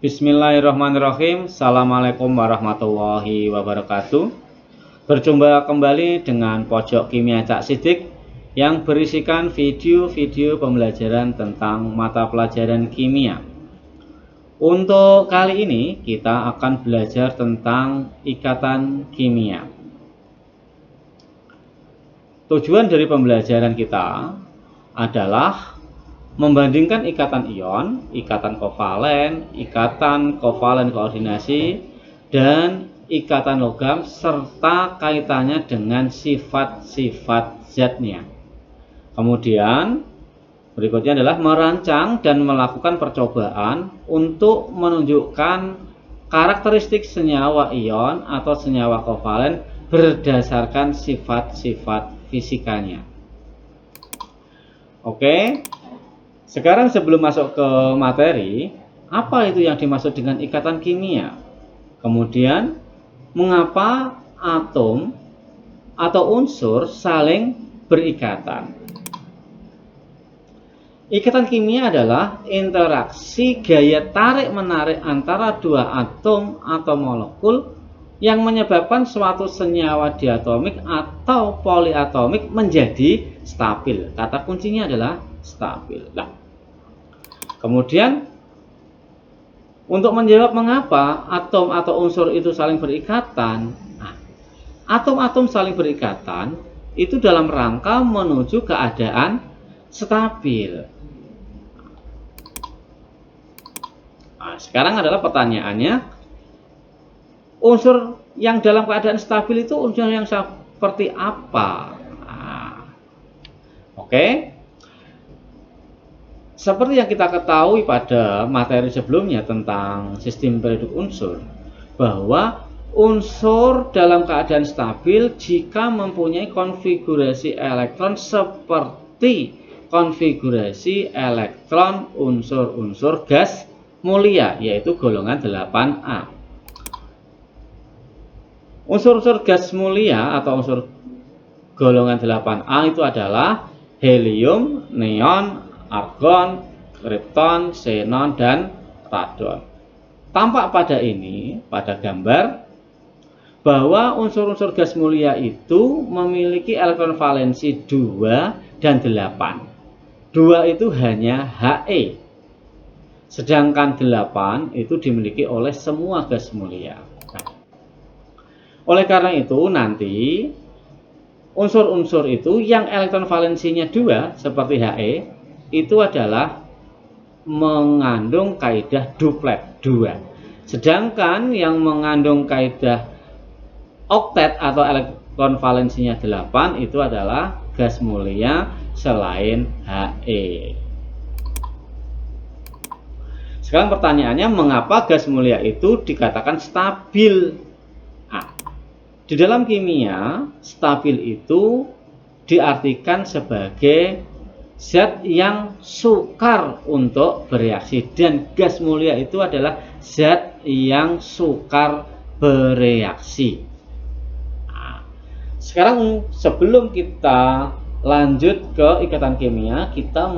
Bismillahirrahmanirrahim. Assalamualaikum warahmatullahi wabarakatuh. Berjumpa kembali dengan Pojok Kimia Cak Sidik yang berisikan video-video pembelajaran tentang mata pelajaran kimia. Untuk kali ini kita akan belajar tentang ikatan kimia. Tujuan dari pembelajaran kita adalah membandingkan ikatan ion, ikatan kovalen koordinasi, dan ikatan logam serta kaitannya dengan sifat-sifat zatnya. Kemudian berikutnya adalah merancang dan melakukan percobaan untuk menunjukkan karakteristik senyawa ion atau senyawa kovalen berdasarkan sifat-sifat fisikanya. Oke. Sekarang sebelum masuk ke materi, apa itu yang dimaksud dengan ikatan kimia? Kemudian, mengapa atom atau unsur saling berikatan? Ikatan kimia adalah interaksi gaya tarik-menarik antara dua atom atau molekul yang menyebabkan suatu senyawa diatomik atau poliatomik menjadi stabil. Kata kuncinya adalah stabil. Kemudian, untuk menjawab mengapa atom atau unsur itu saling berikatan, atom-atom saling berikatan itu dalam rangka menuju keadaan stabil. Sekarang adalah pertanyaannya, unsur yang dalam keadaan stabil itu unsur yang seperti apa? Oke. Seperti yang kita ketahui pada materi sebelumnya tentang sistem periodik unsur, bahwa unsur dalam keadaan stabil jika mempunyai konfigurasi elektron seperti konfigurasi elektron unsur-unsur gas mulia, yaitu golongan 8A. Unsur-unsur gas mulia atau unsur golongan 8A itu adalah helium, neon, argon, kripton, xenon, dan radon. Tampak pada gambar bahwa unsur-unsur gas mulia itu memiliki elektron valensi 2 dan 8. 2 itu hanya He, sedangkan 8 itu dimiliki oleh semua gas mulia. Oleh karena itu nanti unsur-unsur itu yang elektron valensinya 2 seperti He itu adalah mengandung kaidah duplet 2. Sedangkan yang mengandung kaidah oktet atau elektron valensinya 8 itu adalah gas mulia selain He. Sekarang pertanyaannya, mengapa gas mulia itu dikatakan stabil? Di dalam kimia, stabil itu diartikan sebagai zat yang sukar untuk bereaksi, dan gas mulia itu adalah zat yang sukar bereaksi. Sekarang sebelum kita lanjut ke ikatan kimia, kita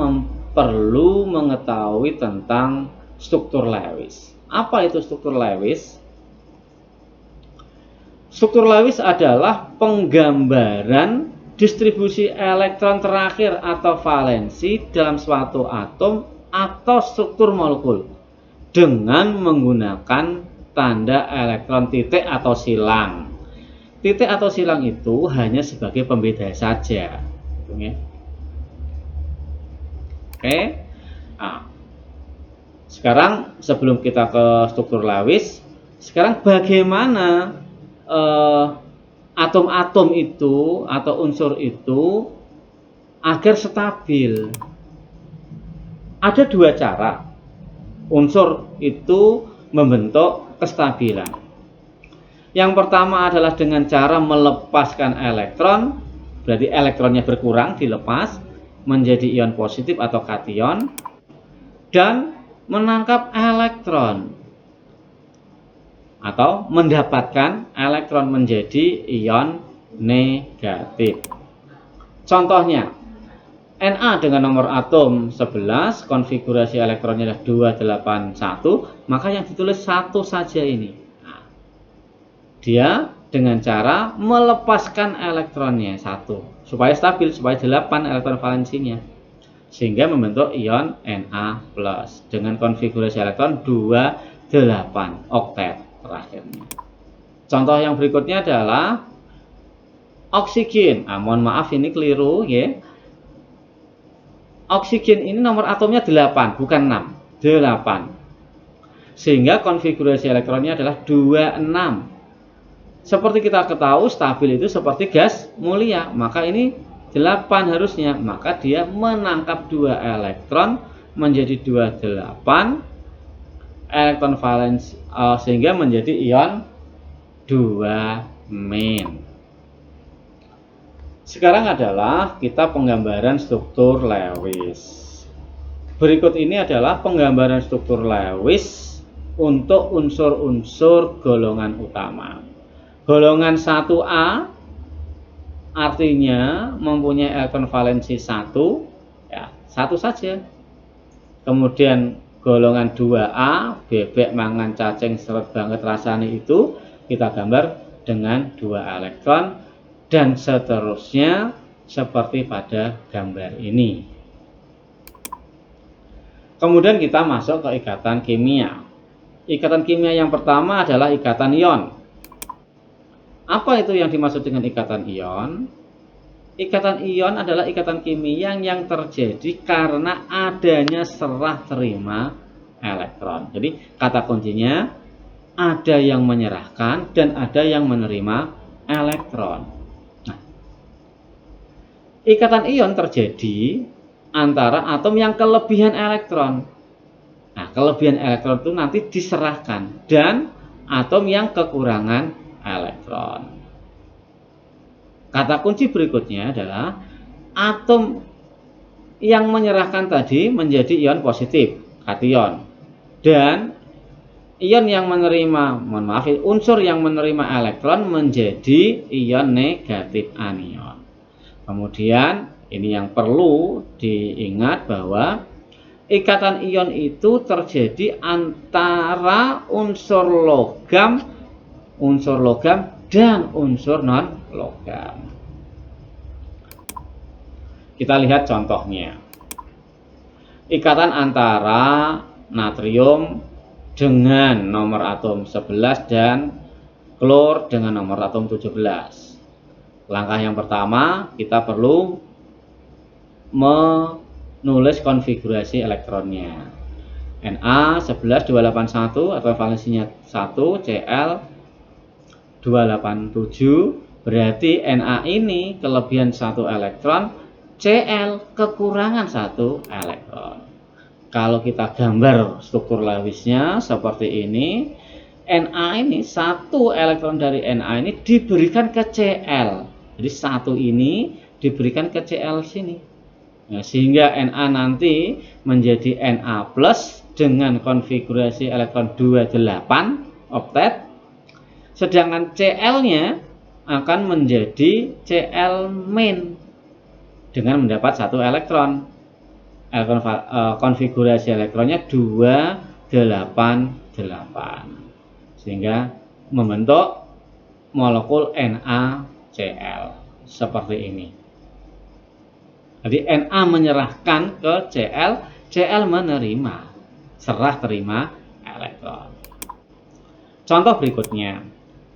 perlu mengetahui tentang struktur Lewis. Apa itu struktur Lewis? Struktur Lewis adalah penggambaran distribusi elektron terakhir atau valensi dalam suatu atom atau struktur molekul dengan menggunakan tanda elektron titik atau silang. Titik atau silang itu hanya sebagai pembeda saja. Oke. Sekarang sebelum kita ke struktur Lewis, sekarang bagaimana atom-atom itu atau unsur itu agar stabil? Ada dua cara unsur itu membentuk kestabilan. Yang pertama adalah dengan cara melepaskan elektron, berarti elektronnya berkurang, dilepas menjadi ion positif atau kation, dan menangkap elektron atau mendapatkan elektron menjadi ion negatif. Contohnya, Na dengan nomor atom 11, konfigurasi elektronnya adalah 281, maka yang ditulis 1 saja ini. Nah, dia dengan cara melepaskan elektronnya 1, supaya stabil, supaya 8 elektron valensinya. Sehingga membentuk ion Na+, dengan konfigurasi elektron 28 oktet terakhirnya. Contoh yang berikutnya adalah oksigen. Mohon maaf ini keliru ya. Oksigen ini nomor atomnya 8, bukan 6. 8. Sehingga konfigurasi elektronnya adalah 26. Seperti kita ketahui, stabil itu seperti gas mulia. Maka ini 8 harusnya. Maka dia menangkap 2 elektron menjadi 28 elektron valensi, sehingga menjadi ion 2-. Sekarang adalah kita penggambaran struktur Lewis. Berikut ini adalah penggambaran struktur Lewis untuk unsur-unsur golongan utama. Golongan 1A artinya mempunyai elektron valensi 1, ya, 1 saja. Kemudian golongan 2A, bebek mangan cacing seret banget rasanya itu, kita gambar dengan 2 elektron. Dan seterusnya seperti pada gambar ini. Kemudian kita masuk ke ikatan kimia. Ikatan kimia yang pertama adalah ikatan ion. Apa itu yang dimaksud dengan ikatan ion? Ikatan ion adalah ikatan kimia yang terjadi karena adanya serah terima elektron. Jadi kata kuncinya ada yang menyerahkan dan ada yang menerima elektron. Ikatan ion terjadi antara atom yang kelebihan elektron. Nah, kelebihan elektron itu nanti diserahkan, dan atom yang kekurangan elektron. Kata kunci berikutnya adalah atom yang menyerahkan tadi menjadi ion positif, kation. Dan ion yang menerima, unsur yang menerima elektron menjadi ion negatif anion. Kemudian ini yang perlu diingat bahwa ikatan ion itu terjadi antara unsur logam dan unsur non logam. Kita lihat contohnya. Ikatan antara natrium dengan nomor atom 11 dan klor dengan nomor atom 17. Langkah yang pertama, kita perlu menulis konfigurasi elektronnya. Na11-281 atau valensinya 1, Cl 287, berarti Na ini kelebihan 1 elektron, Cl kekurangan 1 elektron. Kalau kita gambar struktur Lewisnya seperti ini, Na ini 1 elektron dari Na ini diberikan ke Cl. Jadi 1 ini diberikan ke Cl sini. Nah, sehingga Na nanti menjadi Na+ dengan konfigurasi elektron 28 oktet. Sedangkan Cl-nya akan menjadi Cl- dengan mendapat 1 elektron. Konfigurasi elektronnya 288. Sehingga membentuk molekul NaCl seperti ini. Jadi Na menyerahkan ke Cl, Cl menerima, serah terima elektron. Contoh berikutnya,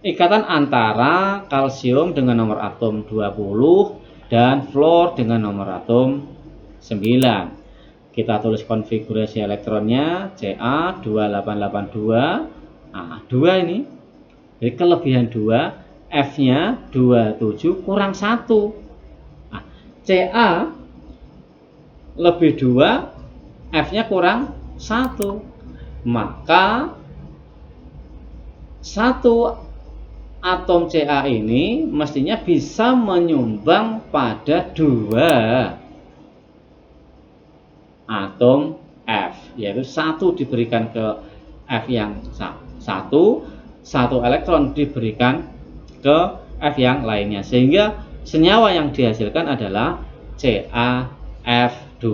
ikatan antara kalsium dengan nomor atom 20 dan fluor dengan nomor atom 9. Kita tulis konfigurasi elektronnya Ca2882. Nah, 2 ini. Jadi kelebihan 2, F-nya 27 kurang 1. Nah, Ca lebih 2, F-nya kurang 1. Maka 1 atom Ca ini mestinya bisa menyumbang pada 2 atom F, yaitu 1 diberikan ke F yang 1 elektron diberikan ke F yang lainnya, sehingga senyawa yang dihasilkan adalah Ca+. F2.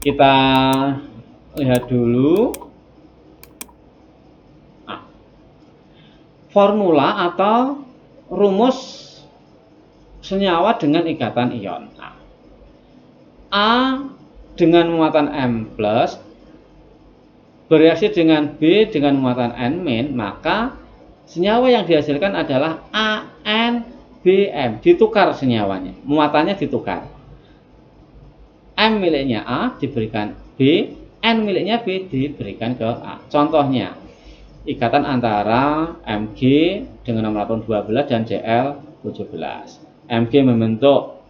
Kita lihat dulu formula atau rumus senyawa dengan ikatan ion. A dengan muatan M plus bereaksi dengan B dengan muatan N-, maka senyawa yang dihasilkan adalah ANBM. Ditukar senyawanya, muatannya ditukar. M miliknya A diberikan B, N miliknya B diberikan ke A. Contohnya, ikatan antara Mg dengan nomor atom 12 dan Cl17. Mg membentuk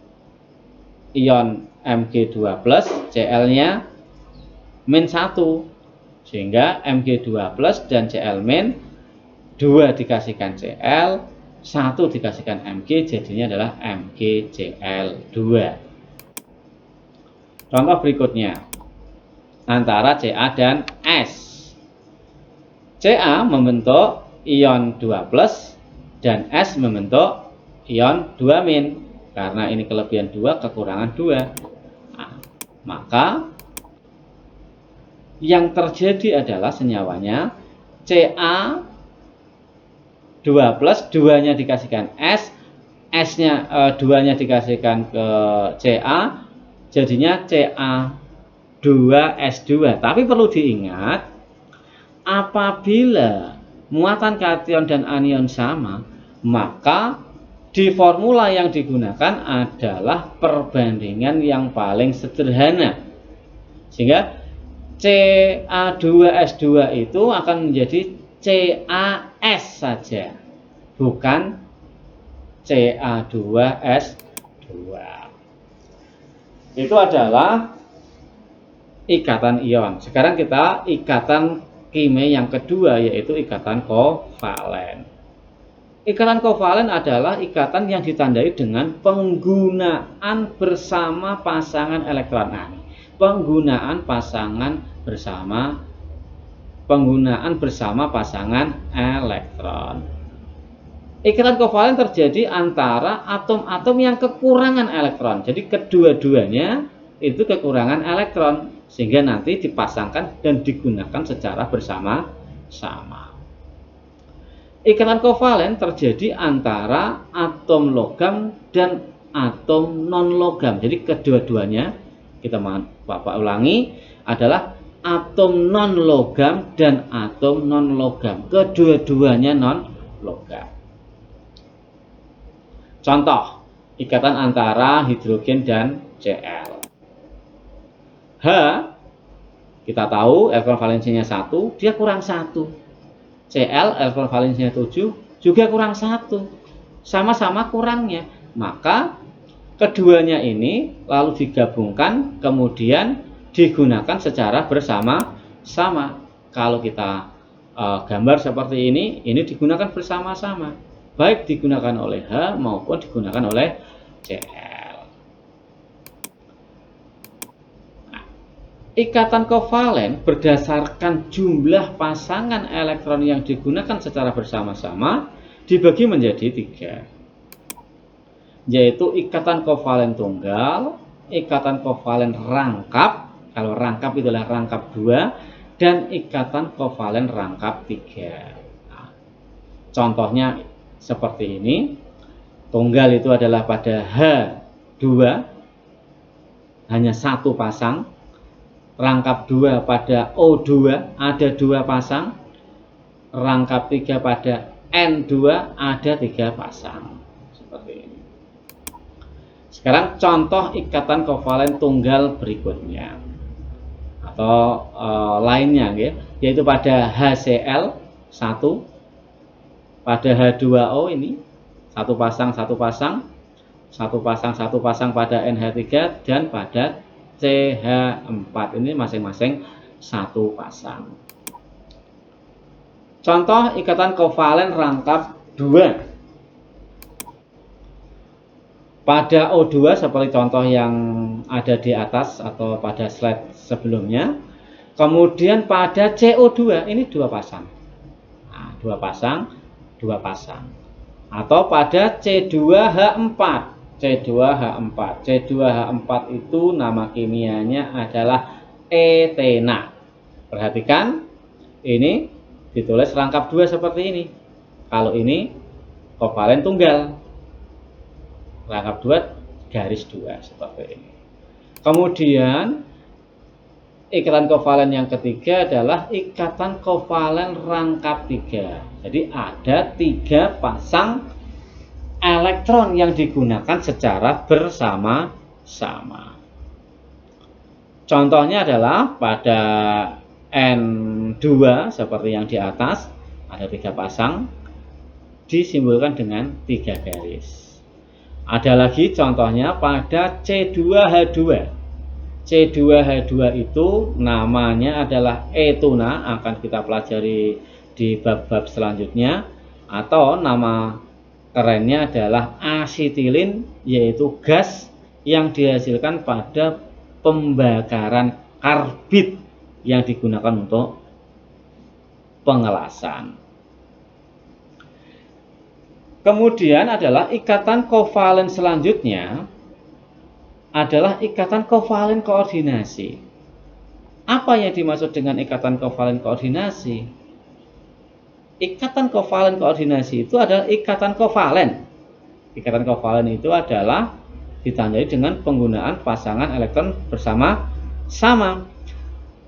ion Mg2+, Cl-nya -1, sehingga Mg2+ dan Cl- 2 dikasihkan Cl, 1 dikasihkan Mg, jadinya adalah MgCl2. Contoh berikutnya antara Ca dan S. Ca membentuk ion 2+ dan S membentuk ion 2- karena ini kelebihan 2 kekurangan 2. Maka yang terjadi adalah senyawanya Ca 2+, 2-nya dikasihkan S, S-nya 2-nya dikasihkan ke Ca, jadinya Ca2S2. Tapi perlu diingat, apabila muatan kation dan anion sama, maka di formula yang digunakan adalah perbandingan yang paling sederhana, sehingga Ca2S2 itu akan menjadi CaS saja, bukan Ca2S2. Itu adalah ikatan ion. Sekarang kita ikatan kimia yang kedua, yaitu ikatan kovalen. Ikatan kovalen adalah ikatan yang ditandai dengan penggunaan bersama pasangan elektron. Penggunaan bersama pasangan elektron. Ikatan kovalen terjadi antara atom-atom yang kekurangan elektron. Jadi kedua-duanya itu kekurangan elektron, sehingga nanti dipasangkan dan digunakan secara bersama-sama. Ikatan kovalen terjadi antara atom logam dan atom non-logam. Jadi kedua-duanya, kita Bapak ulangi, adalah atom non-logam dan atom non-logam. Kedua-duanya non-logam. Contoh, ikatan antara hidrogen dan Cl. H, kita tahu elektron valensinya 1, dia kurang 1. Cl elektron valensinya 7, juga kurang 1. Sama-sama kurangnya. Maka keduanya ini lalu digabungkan, kemudian digunakan secara bersama-sama. Kalau kita gambar seperti ini digunakan bersama-sama, baik digunakan oleh H maupun digunakan oleh Cl. Ikatan kovalen berdasarkan jumlah pasangan elektron yang digunakan secara bersama-sama dibagi menjadi 3, yaitu ikatan kovalen tunggal, ikatan kovalen rangkap, kalau rangkap itulah rangkap 2, dan ikatan kovalen rangkap 3. Contohnya seperti ini. Tunggal itu adalah pada H2 hanya 1 pasang. Rangkap 2 pada O2 ada 2 pasang. Rangkap 3 pada N2 ada 3 pasang. Seperti ini. Sekarang contoh ikatan kovalen tunggal berikutnya atau lainnya, yaitu pada HCl 1, pada H2O ini 1 pasang 1 pasang, 1 pasang 1 pasang pada NH3, dan pada CH4 ini masing-masing 1 pasang. Contoh ikatan kovalen rangkap 2. Pada O2 seperti contoh yang ada di atas atau pada slide sebelumnya. Kemudian pada CO2 ini 2 pasang. 2 pasang, 2 pasang. Atau pada C2H4. C2H4. C2H4 itu nama kimianya adalah etena. Perhatikan, ini ditulis rangkap 2 seperti ini. Kalau ini kovalen tunggal, rangkap 2 garis 2 seperti ini. Kemudian ikatan kovalen yang ketiga adalah ikatan kovalen rangkap 3. Jadi ada 3 pasang elektron yang digunakan secara bersama-sama. Contohnya adalah pada N2 seperti yang di atas, ada 3 pasang, disimbolkan dengan 3 garis. Ada lagi contohnya pada C2H2. C2H2 itu namanya adalah etuna, akan kita pelajari di bab-bab selanjutnya, atau nama kerennya adalah asetilin, yaitu gas yang dihasilkan pada pembakaran karbit yang digunakan untuk pengelasan. Kemudian adalah ikatan kovalen selanjutnya adalah ikatan kovalen koordinasi. Apa yang dimaksud dengan ikatan kovalen koordinasi? Ikatan kovalen koordinasi itu adalah ikatan kovalen. Ikatan kovalen itu adalah ditandai dengan penggunaan pasangan elektron bersama-sama.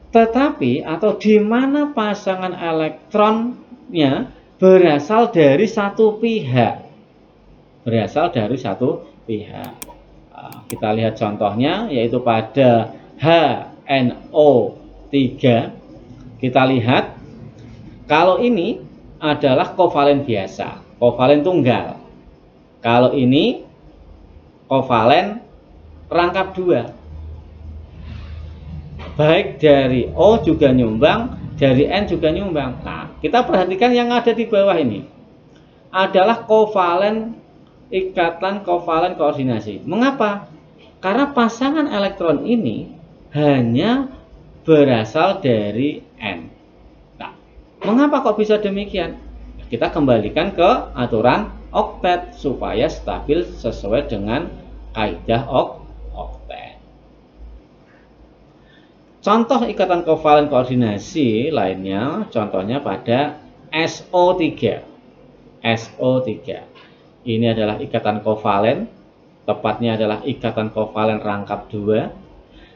Tetapi atau di mana pasangan elektronnya berasal dari satu pihak. Berasal dari satu pihak. Kita lihat contohnya, yaitu pada HNO3. Kita lihat, kalau ini adalah kovalen biasa, kovalen tunggal. Kalau ini kovalen rangkap 2. Baik dari O juga nyumbang, dari N juga nyumbang. Nah, kita perhatikan yang ada di bawah ini adalah ikatan kovalen koordinasi. Mengapa? Karena pasangan elektron ini hanya berasal dari N. Mengapa kok bisa demikian? Kita kembalikan ke aturan oktet supaya stabil sesuai dengan kaidah oktet. Contoh ikatan kovalen koordinasi lainnya, contohnya pada SO3. SO3. Ini adalah ikatan kovalen, tepatnya adalah ikatan kovalen rangkap 2.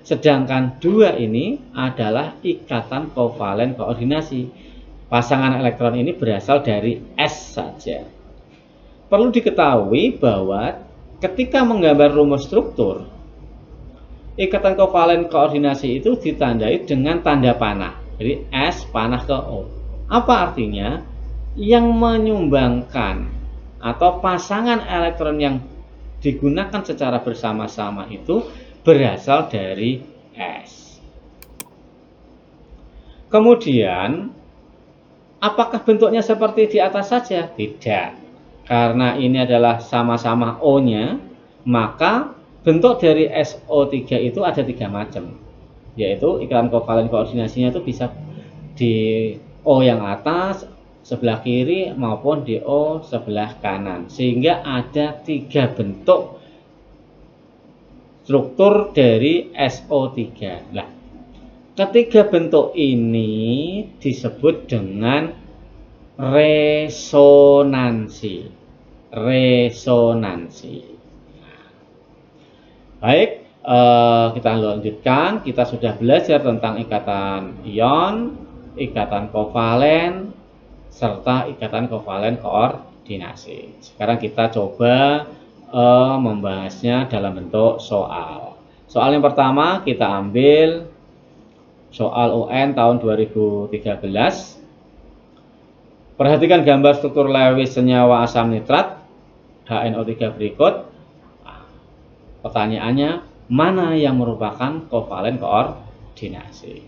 Sedangkan 2 ini adalah ikatan kovalen koordinasi. Pasangan elektron ini berasal dari S saja. Perlu diketahui bahwa ketika menggambar rumus struktur, ikatan kovalen koordinasi itu ditandai dengan tanda panah. Jadi S panah ke O. Apa artinya? Yang menyumbangkan atau pasangan elektron yang digunakan secara bersama-sama itu berasal dari S. Kemudian, apakah bentuknya seperti di atas saja? Tidak. Karena ini adalah sama-sama O-nya, maka bentuk dari SO3 itu ada 3 macam. Yaitu ikatan kovalen koordinasinya itu bisa di O yang atas, sebelah kiri, maupun di O sebelah kanan. Sehingga ada 3 bentuk struktur dari SO3. Nah, ketiga bentuk ini disebut dengan resonansi. Baik, kita lanjutkan. Kita sudah belajar tentang ikatan ion, ikatan kovalen, serta ikatan kovalen koordinasi. Sekarang kita coba membahasnya dalam bentuk soal. Soal yang pertama kita ambil soal UN tahun 2013. Perhatikan gambar struktur Lewis senyawa asam nitrat HNO3 berikut. Pertanyaannya, mana yang merupakan kovalen koordinasi?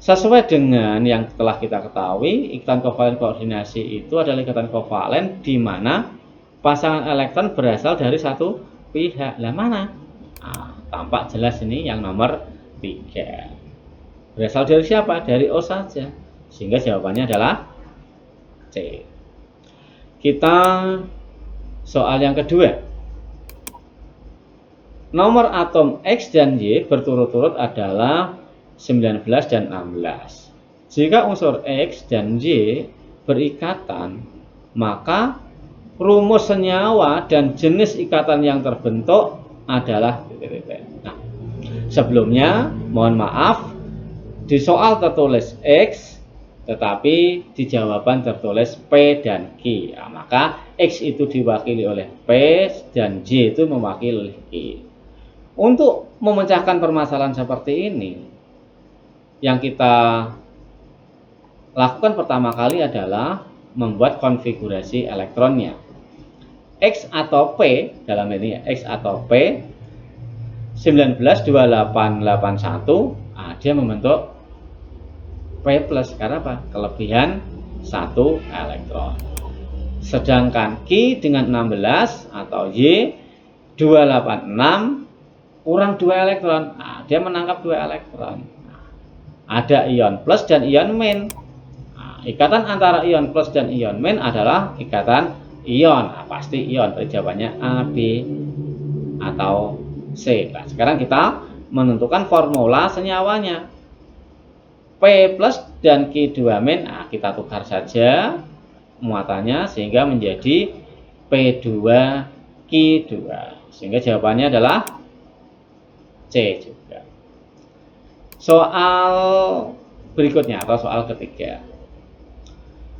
Sesuai dengan yang telah kita ketahui, ikatan kovalen koordinasi itu adalah ikatan kovalen di mana pasangan elektron berasal dari satu pihak. Lah mana? Tampak jelas ini yang nomor 3. Berasal dari siapa? Dari O saja. Sehingga jawabannya adalah C. Kita soal yang kedua. nomor atom X dan Y berturut-turut adalah 19 dan 16. Jika unsur X dan Y berikatan, maka rumus senyawa dan jenis ikatan yang terbentuk adalah nah, sebelumnya mohon maaf, di soal tertulis X, tetapi di jawaban tertulis P dan Q. Nah, maka X itu diwakili oleh P dan Y itu mewakili oleh Q. Untuk memecahkan permasalahan seperti ini, yang kita lakukan pertama kali adalah membuat konfigurasi elektronnya. X atau P, dalam ini X atau P 192881, dia membentuk P plus karena apa? Kelebihan 1 elektron. Sedangkan Q dengan 16 atau Y 286 kurang 2 elektron. Dia menangkap 2 elektron. Ada ion plus dan ion min. Ikatan antara ion plus dan ion min adalah ikatan ion. Pasti ion. Jawabannya A, B, atau C. Nah, sekarang kita menentukan formula senyawanya. P plus dan Q2 min. Kita tukar saja muatannya sehingga menjadi P2Q2. Sehingga jawabannya adalah C juga. Soal berikutnya atau soal ketiga.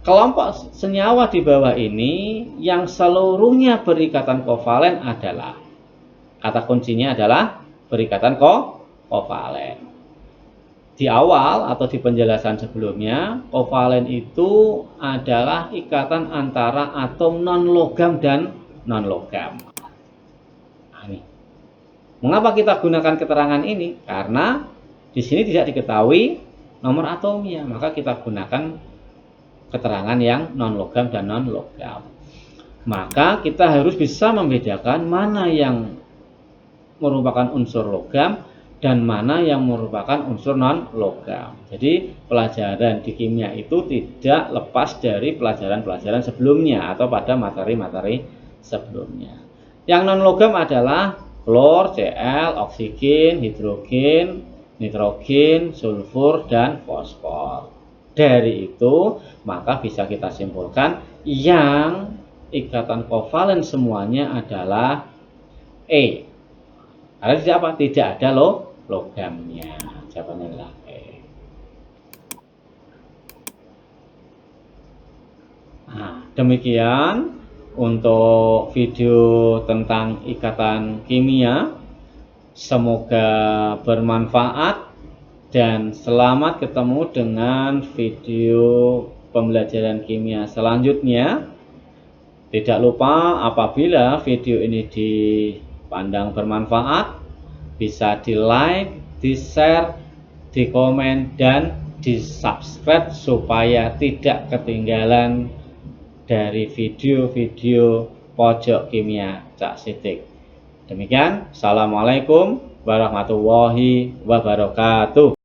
Kelompok senyawa di bawah ini yang seluruhnya berikatan kovalen adalah, kata kuncinya adalah berikatan kovalen. Di awal atau di penjelasan sebelumnya, kovalen itu adalah ikatan antara atom non-logam dan non-logam. Mengapa kita gunakan keterangan ini? Karena di sini tidak diketahui nomor atomnya, maka kita gunakan keterangan yang non-logam dan non-logam. Maka kita harus bisa membedakan mana yang merupakan unsur logam dan mana yang merupakan unsur non-logam. Jadi pelajaran di kimia itu tidak lepas dari pelajaran-pelajaran sebelumnya atau pada materi-materi sebelumnya. Yang non-logam adalah klor, Cl, oksigen, hidrogen, nitrogen, sulfur, dan fosfor. Dari itu, maka bisa kita simpulkan yang ikatan kovalen semuanya adalah E. Karena tidak apa? Tidak ada logamnya. Jawabannya adalah E. Nah, demikian untuk video tentang ikatan kimia. Semoga bermanfaat dan selamat ketemu dengan video pembelajaran kimia selanjutnya. Tidak lupa apabila video ini dipandang bermanfaat, bisa di like, di share, di komen, dan di subscribe supaya tidak ketinggalan dari video-video pojok kimia Cak Sidik. Demikian, assalamualaikum warahmatullahi wabarakatuh.